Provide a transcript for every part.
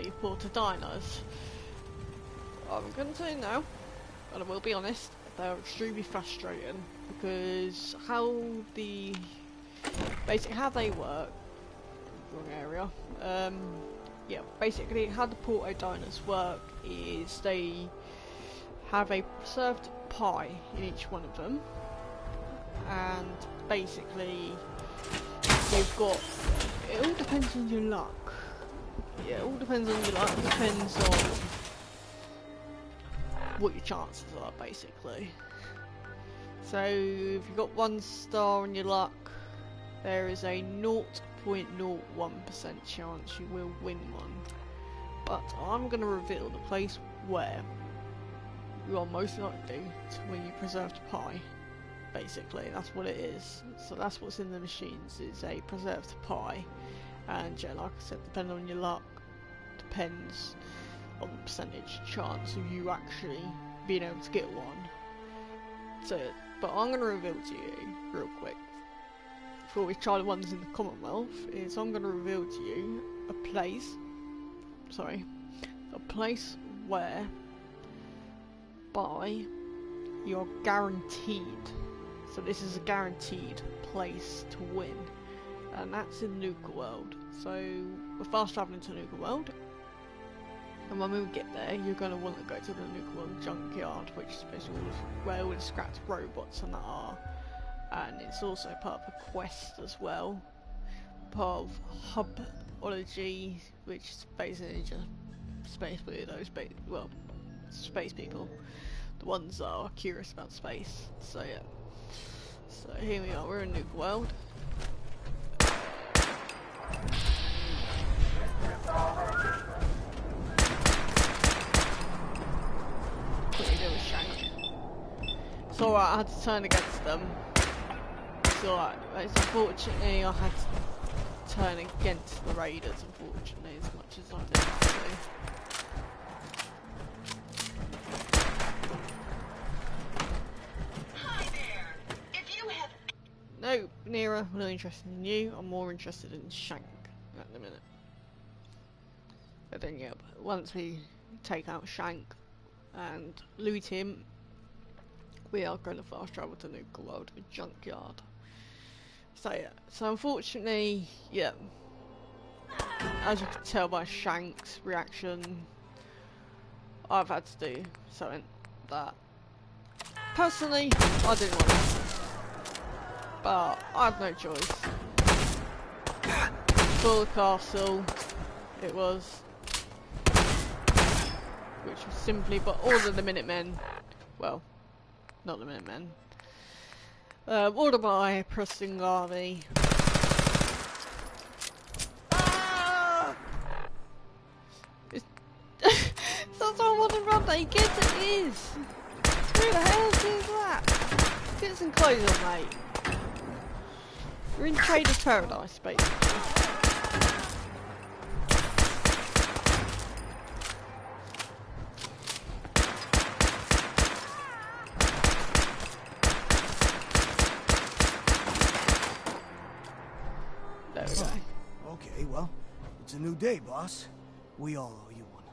the Porta Dinos. I'm going to say no, and I will be honest, they're extremely frustrating because basically how they work, wrong area, yeah, basically how the Porta Dinos work is they have a preserved pie in each one of them, and basically they've got, it all depends on your luck. Yeah, it all depends on your luck, it depends on what your chances are, basically. So if you've got 1 star on your luck, there is a 0.01% chance you will win one. But I'm going to reveal the place where you are most likely to win your preserved pie. Basically, that's what it is. So that's what's in the machines, is a preserved pie. And yeah, like I said, depending on your luck, depends on the percentage chance of you actually being able to get one. So, but I'm going to reveal to you real quick, before we try the ones in the Commonwealth, is I'm going to reveal to you a place where you're guaranteed. So this is a guaranteed place to win, and that's in Nuka World. So we're fast travelling to Nuka World, and when we get there, you're going to want to go to the Nuka World Junkyard, which is basically where all the scrapped robots and that are. And it's also part of a quest as well, part of Hubology, which is basically just space weirdos, space people, the ones that are curious about space. So yeah, so here we are, we're in Nuka World. What do we do with Shank? It's alright, I had to turn against them. It's alright, it's unfortunately I had to turn against the raiders, unfortunately, as much as I did to. Hi there. If you have No, Nera, I'm not interested in you, I'm more interested in Shank at the minute. But then yeah, once we take out Shank and loot him, we are going to fast travel to Nuka World with Junkyard. So yeah, so unfortunately, yeah, as you can tell by Shank's reaction, I've had to do something that personally I didn't want to, but I had no choice. For the castle, it was, which was simply but order the Minutemen, well, not the Minutemen, ordered by Preston Garvey. That's all I want to run, they get it is! Who the hell is that? Get some clothes on, mate. We're in Trader's Paradise, basically. There we go. Okay, well, it's a new day, boss. We all owe you one.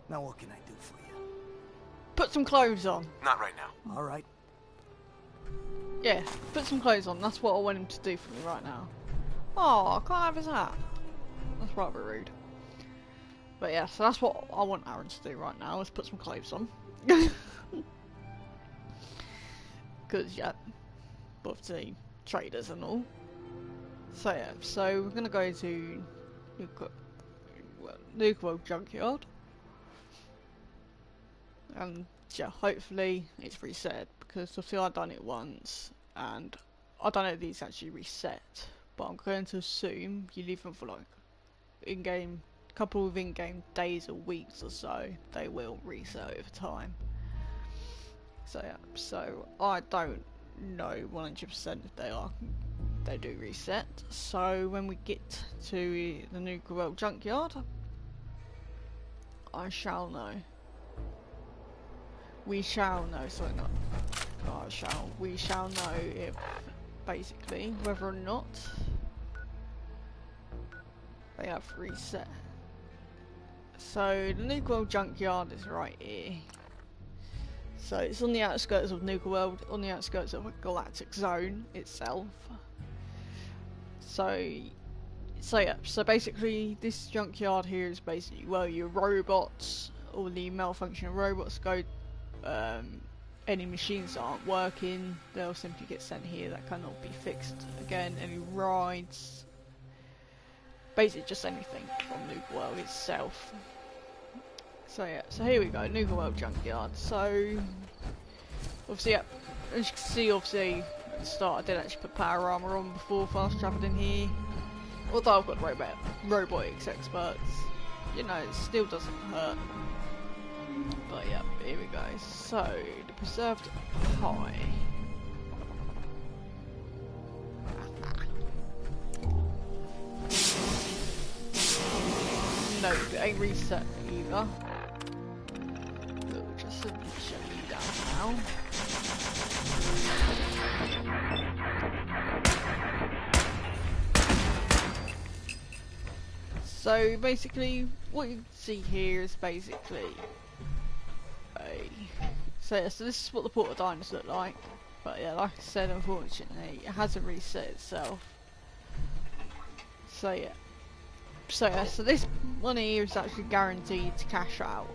Now what can I do for you? Put some clothes on. Not right now. All right. Yeah, put some clothes on. That's what I want him to do for me right now. Oh, I can't have his hat. That's rather rude. But yeah, so that's what I want Aaron to do right now, is put some clothes on. Because, yeah, obviously, traders and all. So yeah, so we're going to go to Nuka World Junkyard. And yeah, hopefully it's reset, because obviously I've done it once, and I don't know if these actually reset, but I'm going to assume you leave them for like in-game, couple of in-game days or weeks or so, they will reset over time. So yeah, so I don't know 100% if they do reset. So when we get to the Nuka World Junkyard, I shall know. We shall know, sorry, not I shall, we shall know if, basically, whether or not they have reset. so the Nuka World junkyard is right here. So it's on the outskirts of Nuka World, on the outskirts of a galactic zone itself. So yeah, so basically this junkyard here is basically where your robots, all the malfunctioning robots go. Any machines that aren't working, they'll simply get sent here, that cannot be fixed again. Any rides, basically just anything from Nuka World itself. So yeah, so here we go, Nuka World junkyard. So obviously, yeah, as you can see, obviously at the start I did actually put power armor on before fast travelling here. Although I've got robotics experts, you know, it still doesn't hurt. But yeah, here we go. So the preserved pie. No, it ain't reset either. We'll just simply shut you down now. So basically, what you see here is basically so this is what the Port of Diamonds look like. But yeah, like I said, unfortunately, it hasn't reset itself. So yeah. So this one here is actually guaranteed to cash out,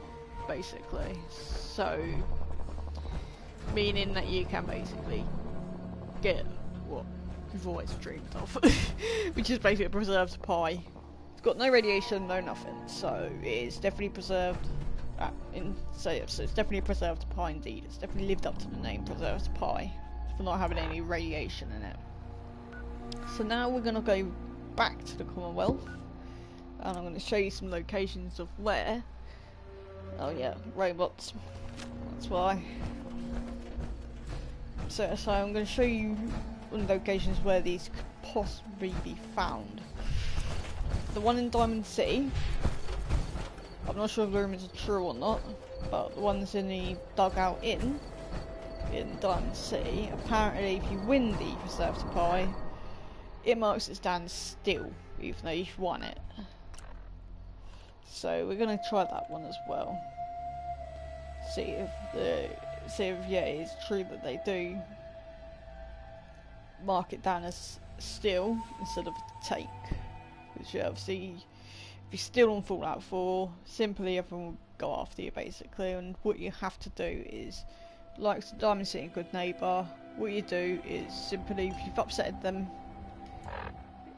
basically. So, meaning that you can basically get what you've always dreamed of, which is basically a preserved pie. It's got no radiation, no nothing, so it is definitely preserved. So it's definitely a preserved pie indeed. It's definitely lived up to the name preserved pie for not having any radiation in it. So now we're gonna go back to the Commonwealth, and I'm going to show you some locations of where. Oh yeah, robots. That's why. So I'm going to show you locations where these could possibly be found. The one in Diamond City, I'm not sure if the rumors are true or not, but the one that's in the Dugout Inn in Diamond City, apparently if you win the preserved pie, it marks it stand still, even though you've won it. So we're gonna try that one as well. See if yeah, it's true that they do mark it down as still instead of take. Which obviously, if you're still on Fallout 4, simply everyone will go after you basically. And what you have to do is, like Diamond City Good Neighbour, what you do is simply, if you've upset them.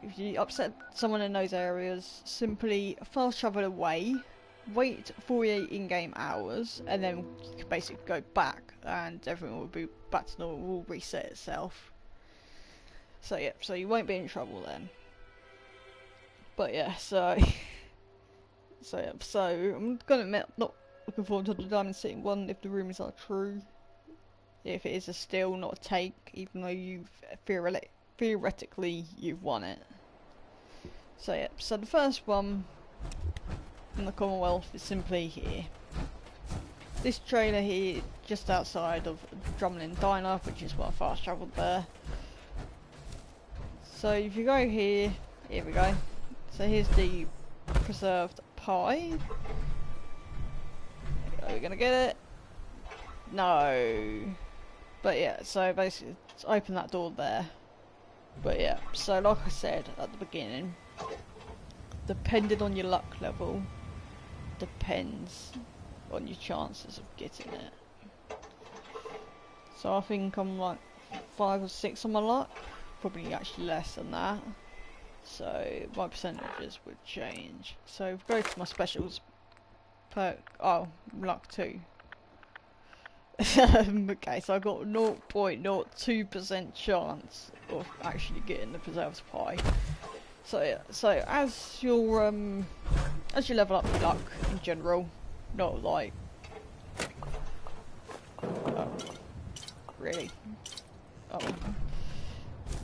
If you upset someone in those areas, simply fast travel away, wait 48 in-game hours, and then you can basically go back, and everything will be back to normal, will reset itself. So yeah, so you won't be in trouble then. But yeah, so I'm gonna admit, I'm not looking forward to the Diamond City one if the rumours are true. If it is a steal, not a take, even though you've theoretically you've won it. So yeah, so the first one in the Commonwealth is simply here. This trailer here, just outside of Drumlin Diner, which is where I fast travelled there. So if you go here, here we go. So here's the preserved pie. Are we gonna get it? No. But yeah, so basically, let's open that door there. But yeah, so like I said at the beginning, depending on your luck level, depends on your chances of getting it. So I think I'm like 5 or 6 on my luck, probably actually less than that. So my percentages would change. So if we go to my specials perk, oh, luck 2. Okay, so I got 0.02% chance of actually getting the preserved pie. So yeah, so as you level up your luck in general, not like really.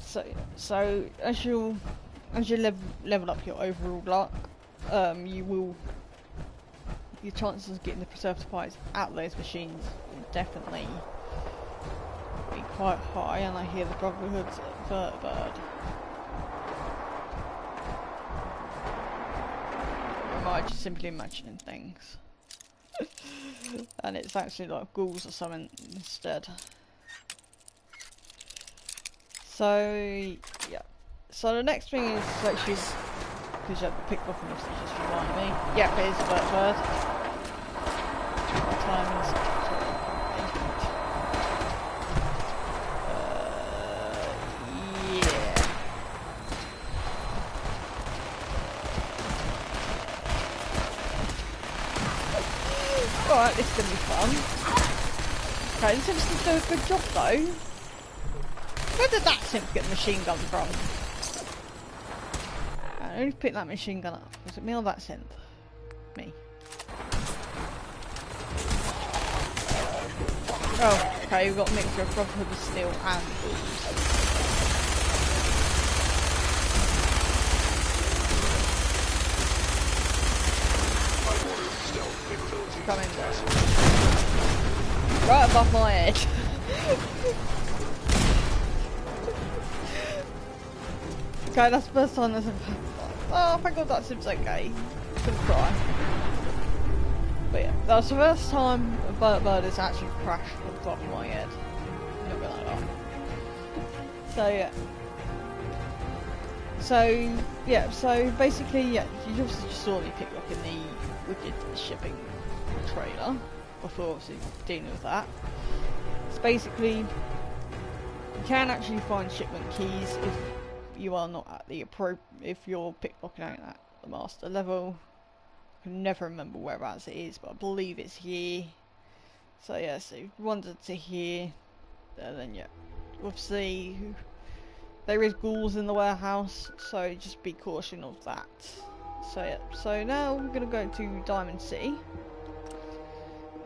So as you level up your overall luck, your chances of getting the preserved pies out of those machines will definitely be quite high. And I hear the Brotherhood's Vertibird. am I just simply imagining things? And it's actually like ghouls or something instead. So yeah. So the next thing is actually, because you have the pickpocket message just reminded me. Yeah, it is a bird. What time is it? Yeah. Alright, this is going to be fun. Okay, this seems to do a good job though. Where did that simp get the machine gun from? Who picked that machine gun up? Was it me or that synth? Me. Oh, okay, we've got a mixture of Brotherhood of Steel and ghouls. Come in there. Right above my head. Okay, that's the first time there's a... Oh, thank God that seems okay. Couldn't cry. But yeah, that's the first time a bird has actually crashed above my head. Not gonna lie. So yeah. So basically, yeah, you obviously just saw me pick up in the Wicked shipping trailer before obviously dealing with that. It's basically, you can actually find shipment keys if you are not at the if you're pickpocketing at the master level. I can never remember whereabouts it is, but I believe it's here. So yeah, so if you wandered to here, then yeah, obviously there is ghouls in the warehouse, so just be cautious of that. So yeah, so now we're gonna go to Diamond City,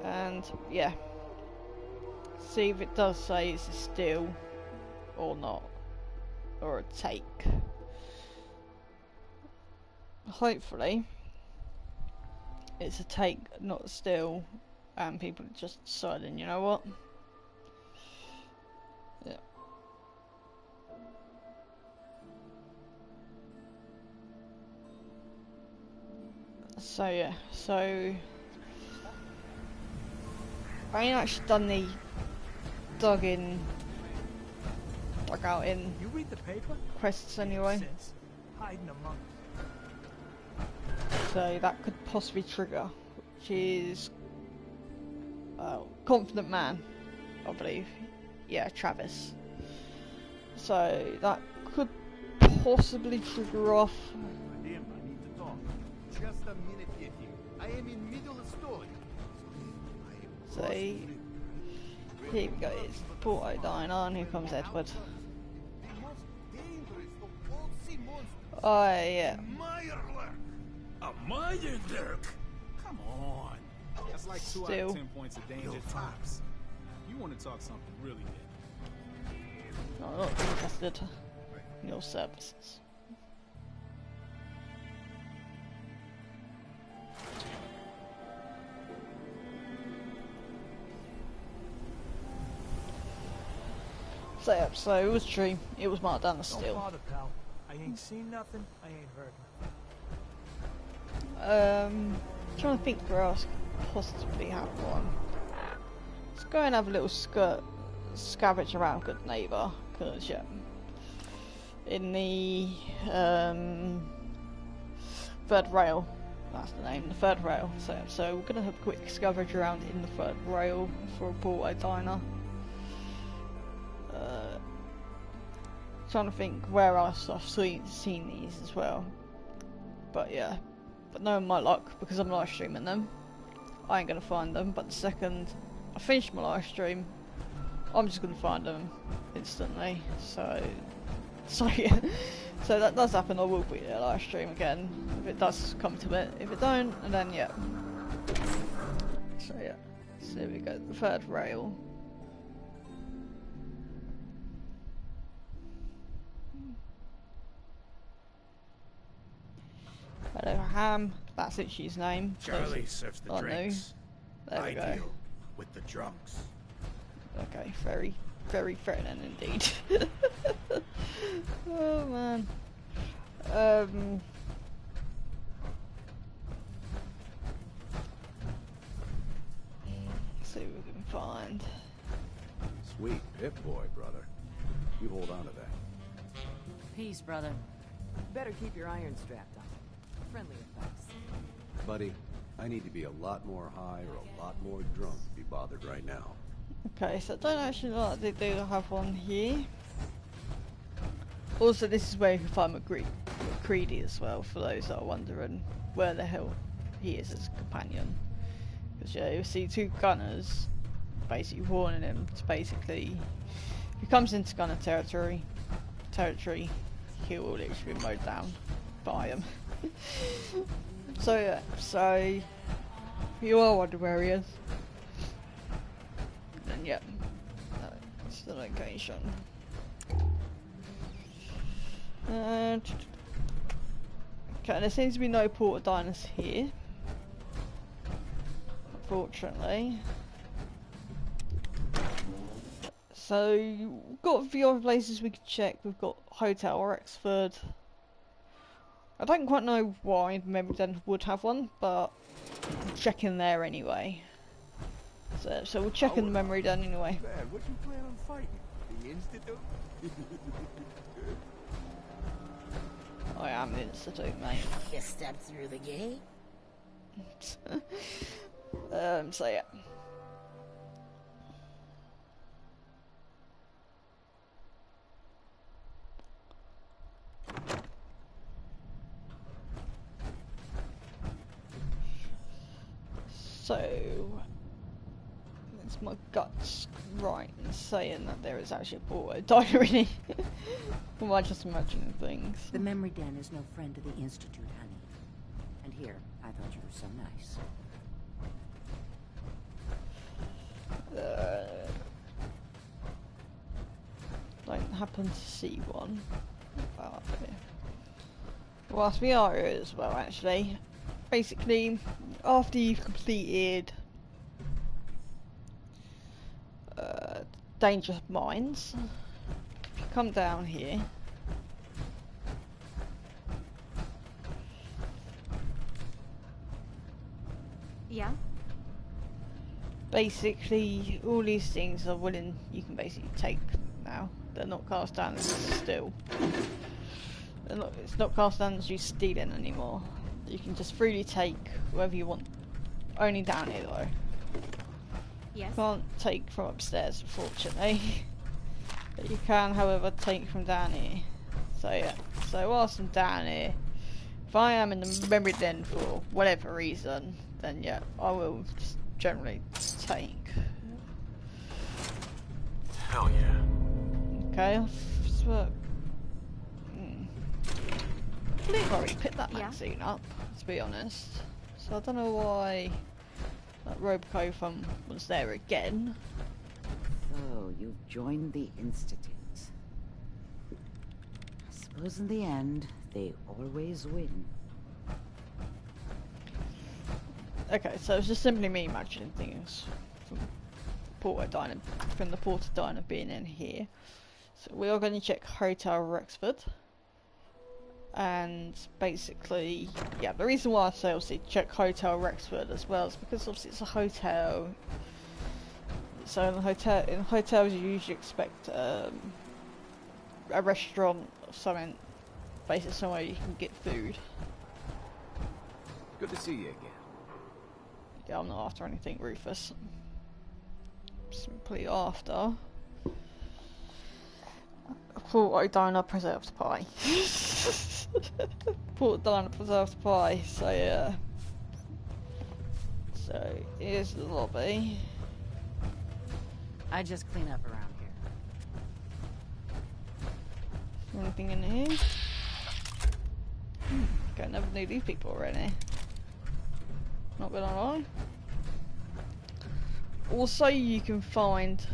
and yeah, see if it does say it's a steal or not, or a take. Hopefully it's a take, not a steal, and people are just deciding, you know what? Yeah. So yeah, so I ain't actually done the dug out in You read the paper? quests anyway, Hiding among so that could possibly trigger, which is Confident Man, I believe. Yeah, Travis. So that could possibly trigger off. Madam, I need to talk. Just a minute, Yeti. I am in middle of story. So here we go, it's Porto dying on, here comes Edward. The most dangerous of all sea monsters. Oh yeah. Meyerler! A Meyerlerk! Come on. That's like 2 out Still. of 10 points of danger tops. You want to talk something really big. I'm not interested in your services. So yeah, so it was true. It was marked down as Don't steal. bother, pal. I ain't seen nothing. I ain't heard nothing. Trying to think where else could possibly have one. Let's go and have a little scavenge around Good Neighbour, because yeah, in the third rail, that's the name, the third rail. So we're gonna have a quick scavenge around in the third rail for a Porto diner. Trying to think where else I've seen these as well, but yeah, but knowing my luck, because I'm live streaming them, I ain't gonna find them. But the second I finish my live stream, I'm just gonna find them instantly. So yeah, so that does happen. I will be there live stream again if it does come to it. If it don't, and then yeah. So yeah, so there we go. The third rail. Hello, Ham. That's literally his name. Charlie serves the I knew. drinks. There we I go. deal with the drunks. Okay, very, very threatening indeed. Oh man. find. Sweet Pip-Boy, brother. You hold on to that. Peace, brother. Better keep your iron strapped on. Friendly effects. Buddy, I need to be a lot more high or a lot more drunk to be bothered right now. Okay, so I don't actually know that they do have one here. Also, this is where you can find McCready as well, for those that are wondering where the hell he is as a companion. Because yeah, you see two gunners basically warning him to basically, if he comes into gunner territory, he will literally be mowed down by him. So yeah, so you are wondering where he is. Then yeah, that's the location. Okay, there seems to be no porta diners here, unfortunately. So, we've got a few other places we could check. We've got Hotel Rexford. I don't quite know why Memory Den would have one, but we'll check in there anyway. So we'll check in the Memory Den anyway. Man, what you plan on fighting? The Institute? I am the Institute, mate. You stepped through the gate? So yeah. So, it's my guts right in saying that there is actually a porta diner in here. Or am I just imagining things? The Memory Den is no friend to the Institute, honey. And here, I thought you were so nice. Don't happen to see one. Oh, here. Whilst we are here as well, actually. Basically, after you've completed Dangerous Mines, if you come down here, Yeah? basically all these things are you can basically take now. They're not cast down as still. It's not cast down as you stealing anymore. You can just freely take whatever you want. Only down here though. Yes? Can't take from upstairs, unfortunately. But you can, however, take from down here. So yeah. So whilst I'm down here, if I am in the Memory Den for whatever reason, then yeah, I will just generally take. Hell yeah. Okay, so I believe I already picked that Yeah. magazine up, to be honest. So I don't know why that Robocop was there again. So, you've joined the Institute. I suppose in the end, they always win. Okay, so it's just simply me imagining things from the Porta Diner being in here. So we are going to check Hotel Rexford. And basically, yeah, the reason why I say obviously check Hotel Rexford as well is because obviously it's a hotel. So in hotels you usually expect a restaurant or something, basically somewhere you can get food. Good to see you again. Yeah, I'm not after anything, Rufus. Simply after Porta Diner preserved pie. Porta Diner preserved pie. So yeah. So here's the lobby. I just clean up around here. Anything in here? Okay, never knew these people were in here. Not gonna lie. Also, you can find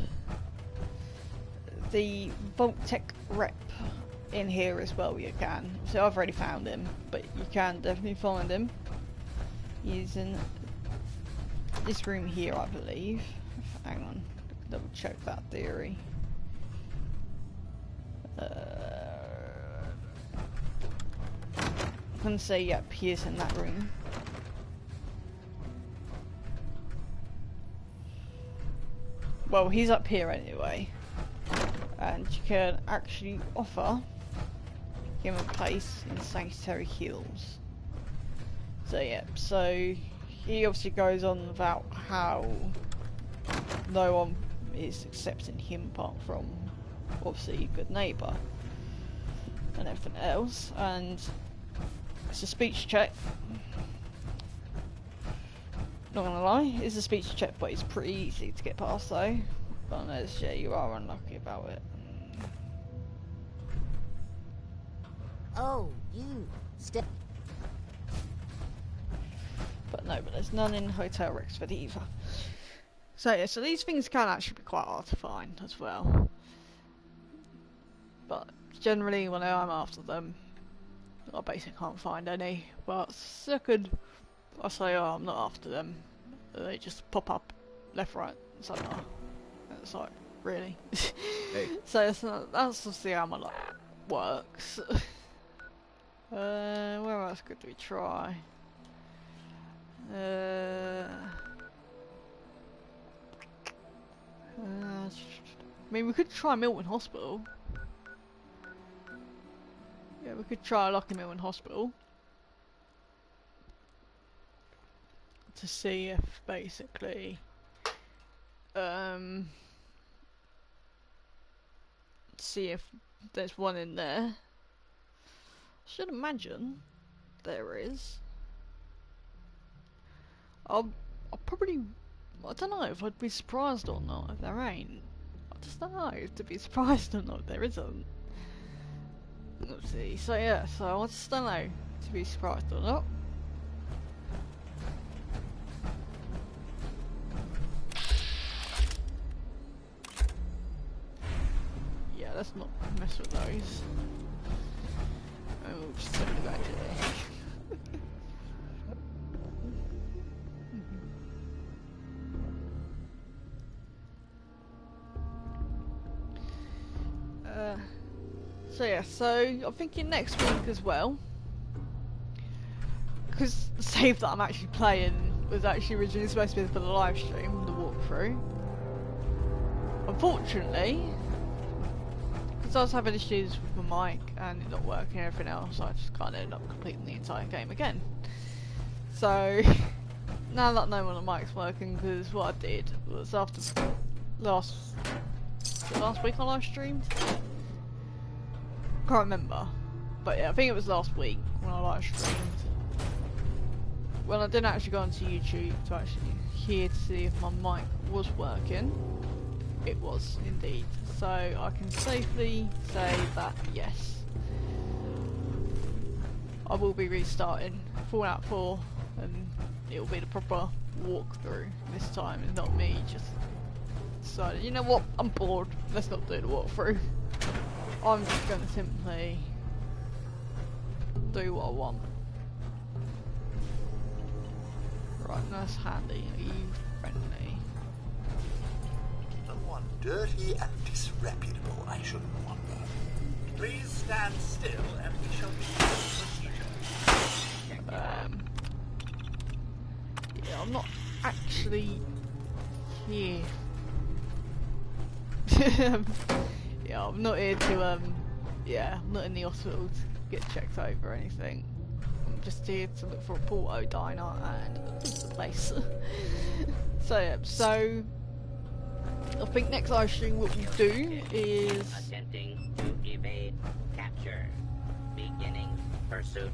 the Vault-Tec rep in here as well. You can. So I've already found him, but you can definitely find him using this room here, I believe. Hang on, double check that theory. I can say, yep, he is in that room. well, he's up here anyway, and you can actually offer him a place in Sanctuary Hills. So yeah, so he obviously goes on about how no one is accepting him apart from obviously Good Neighbour and everything else, and it's a speech check. Not gonna lie, it's a speech check, but it's pretty easy to get past though. But unless, yeah, you are unlucky about it. Oh, you step. But no, but there's none in Hotel Rexford either. So yeah, so these things can actually be quite hard to find as well. But generally when I'm after them, I basically can't find any. But second I say, oh, I'm not after them, they just pop up left, right, centre. And it's like, really? Hey. So that's obviously how my life works. Where else could we try? I mean, we could try Milton Hospital. Yeah, we could try Lucky Milton Hospital to see if basically see if there's one in there. Should imagine there is. I'll probably, I don't know if I'd be surprised or not if there ain't. I just don't know to be surprised or not if there isn't. Let's see. So yeah, so I just don't know to be surprised or not. Yeah, let's not mess with those. And we'll just send it back to there. So yeah, so I'm thinking next week as well, because the save that I'm actually playing was actually originally supposed to be for the live stream, the walkthrough. Unfortunately, because I was having issues with my mic and it not working and everything else, I just kind of ended up completing the entire game again. So now that I know when the mic's working, because what I did was after last week I live streamed. Can't remember, but yeah, I think it was last week when I live streamed. When I didn't actually go onto YouTube to actually hear to see if my mic was working, it was indeed. So I can safely say that yes, I will be restarting Fallout 4, and it will be the proper walkthrough this time, and not me just deciding, you know what, I'm bored, let's not do the walkthrough. I'm just going to simply do what I want. Right, Nurse Handy, are you friendly? Someone dirty and disreputable, I shouldn't wonder. Please stand still and we shall begin the procedure. Yeah, I'm not actually here. Yeah, I'm not here to, yeah, I'm not in the hospital to get checked over or anything. I'm just here to look for a Porto diner and a pizza place. So, yeah, so I think next live stream what we'll do is... Attempting to evade capture. Beginning pursuit.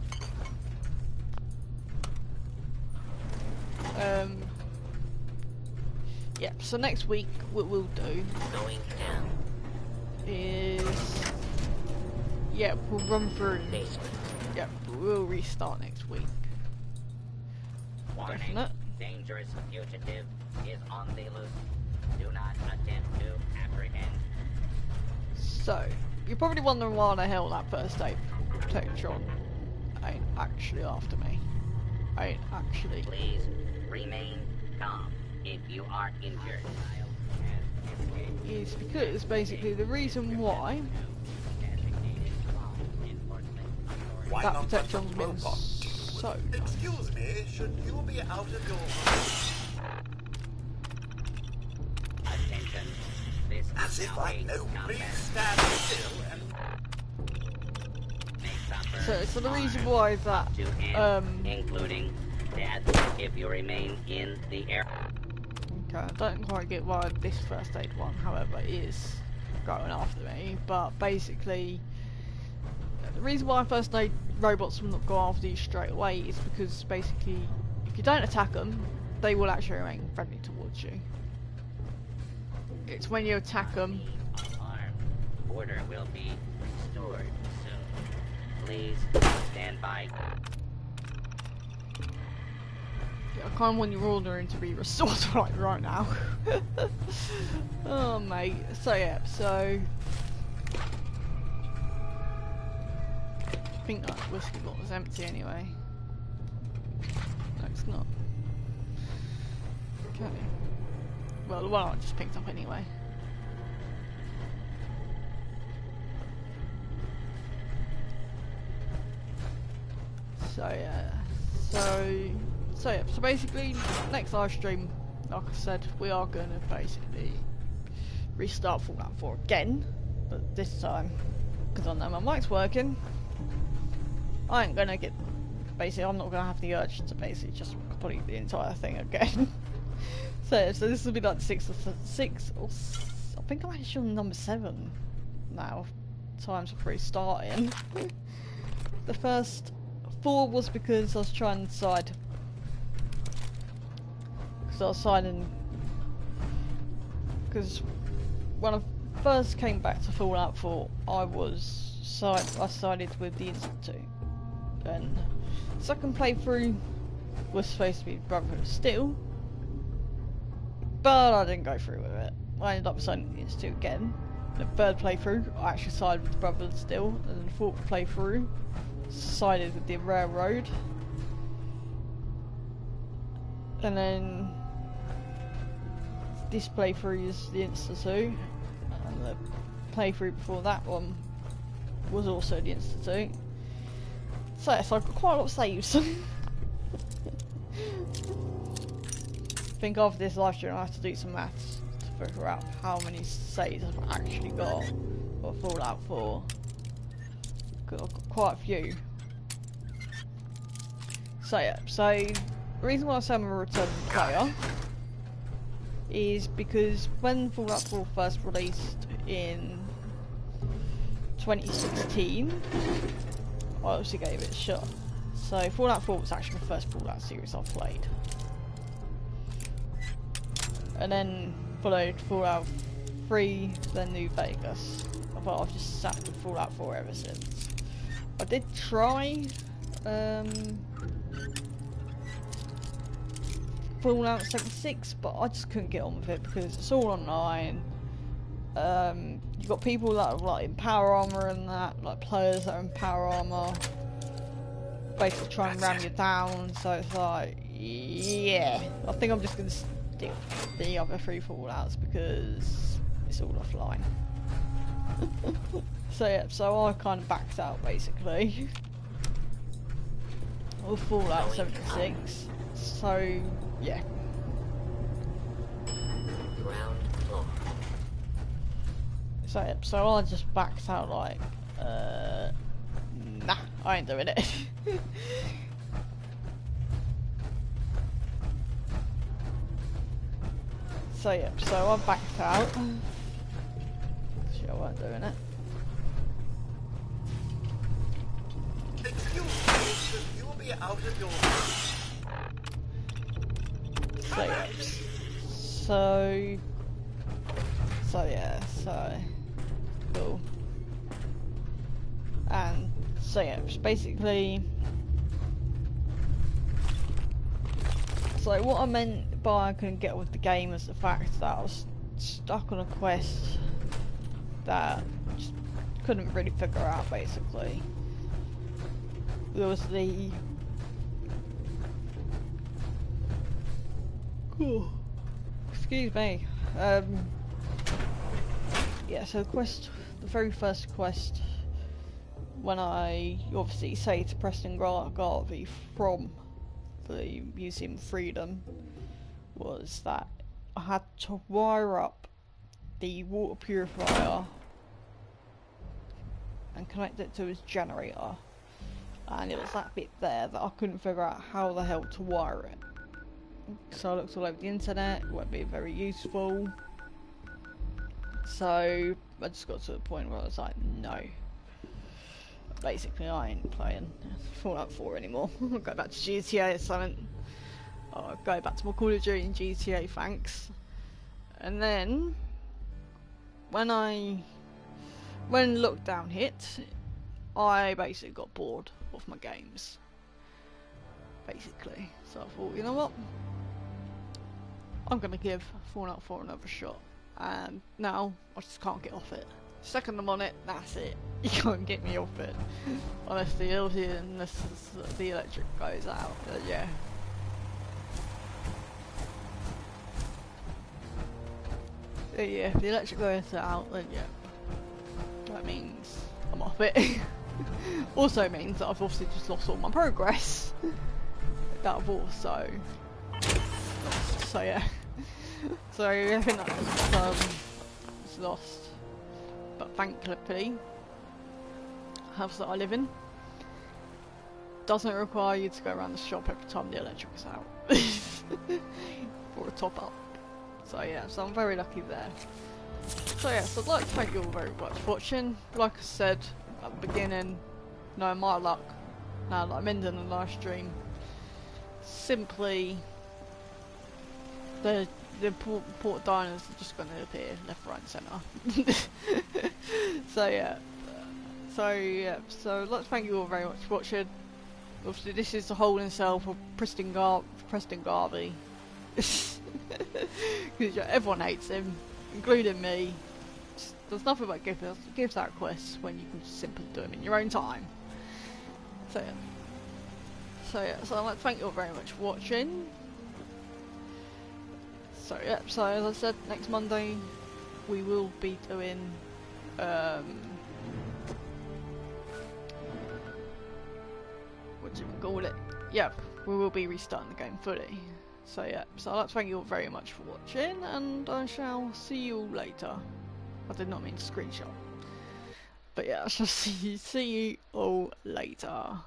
Yeah, so next week what we'll do... Going down. Is yeah, we'll run through. Yeah, we'll restart next week. Warning, Definite. dangerous fugitive is on the loose. Do not attempt to apprehend. So, you're probably wondering why the hell that first aid Protectron ain't actually after me. Ain't actually. Please remain calm if you are injured. Is because basically the reason why that Protectron's been so. Excuse me, should you be out of your... Attention, as if I know. Please stand still and... So the reason why that, including death if you remain in the air. okay, I don't quite get why this first aid one, however, is going after me, but basically, the reason why first aid robots will not go after you straight away is because basically, if you don't attack them, they will actually remain friendly towards you. It's when you attack them. Order will be restored soon. Please stand by. Yeah, I kind of want your ordering to be restored right now. Oh mate, so yeah, so I think that whiskey bottle is empty anyway. No, it's not. Okay. Well, the one I just picked up anyway. So yeah, so yeah, so basically next live stream, like I said, we are going to basically restart Fallout 4 again, but this time, because I know my mic's working, I ain't gonna get, basically I'm not gonna have the urge to basically just complete the entire thing again. So this will be like six or I think I'm actually on number 7 now, times for restarting. The first 4 was because I was trying to decide, because I was signing, because when I first came back to Fallout 4, I sided with the Institute, and second playthrough was supposed to be Brotherhood of Steel, but I didn't go through with it. I ended up signing the Institute again. The third playthrough, I actually sided with Brotherhood of Steel, and then the fourth playthrough, sided with the Railroad, and then this playthrough is the Institute, and the playthrough before that one was also the Institute. So yes, I've got quite a lot of saves. I think after this live stream I have to do some maths to figure out how many saves I've actually got for Fallout 4. I've got quite a few. So yeah, so the reason why I say I'm a returning player is because when Fallout 4 first released in 2016, I obviously gave it a shot. So Fallout 4 was actually the first Fallout series I played. And then followed Fallout 3, then New Vegas. But I've just sat with Fallout 4 ever since. I did try Fallout 76, but I just couldn't get on with it because it's all online. You've got people that are like in power armor and that, like players that are in power armor, basically trying to ram you down. So it's like, yeah, I think I'm just gonna stick with the other 3 Fallouts because it's all offline. So yeah, so I kind of backed out basically of Fallout 76. So yeah. Ground floor. So yeah, so I just backed out like, nah, I ain't doing it. So yeah, so I backed out. I weren't doing it. Excuse me, you will be out of your... So yeah. So yeah, so cool. And so yeah, it's basically, so what I meant by I couldn't get with the game is the fact that I was stuck on a quest that I just couldn't really figure out basically. There was the excuse me. Yeah, so the very first quest, when I obviously say to Preston Garvey from the Museum of Freedom, was that I had to wire up the water purifier and connect it to his generator, and it was that bit there that I couldn't figure out how the hell to wire it. So I looked all over the internet, it won't be very useful. So I just got to the point where I was like, no. Basically, I ain't playing Fallout 4 anymore. I'll go back to GTA or something. I'll go back to my Call of Duty and GTA, thanks. And then, when lockdown hit, I basically got bored of my games. Basically. So I thought, you know what? I'm gonna give Fallout 4 another shot. And now, I just can't get off it. Second I'm on it, that's it. You can't get me off it. Unless the electric goes out. Yeah. Yeah, if the electric goes out, then yeah. That means I'm off it. Also means that I've obviously just lost all my progress. That I've also lost. So yeah. So everything that was lost. But thankfully, the house that I live in doesn't require you to go around the shop every time the electric is out for a top up. So yeah, so I'm very lucky there. So yeah, so I'd like to thank you all very much for watching. Like I said at the beginning, no, my luck, now that I'm ending the live stream, simply the port diners are just going to appear left, right and centre. So yeah, so I'd like to thank you all very much for watching. Obviously this is the hole in itself of Preston Garvey. Because everyone hates him, including me. There's nothing but gives out quests when you can simply do them in your own time. So yeah, so I'd like to thank you all very much for watching. So yeah, so as I said, next Monday we will be doing what do you call it? Yep, we will be restarting the game fully. So yeah, so I'd like to thank you all very much for watching, and I shall see you all later. I did not mean to screenshot. But yeah, I shall see you all later.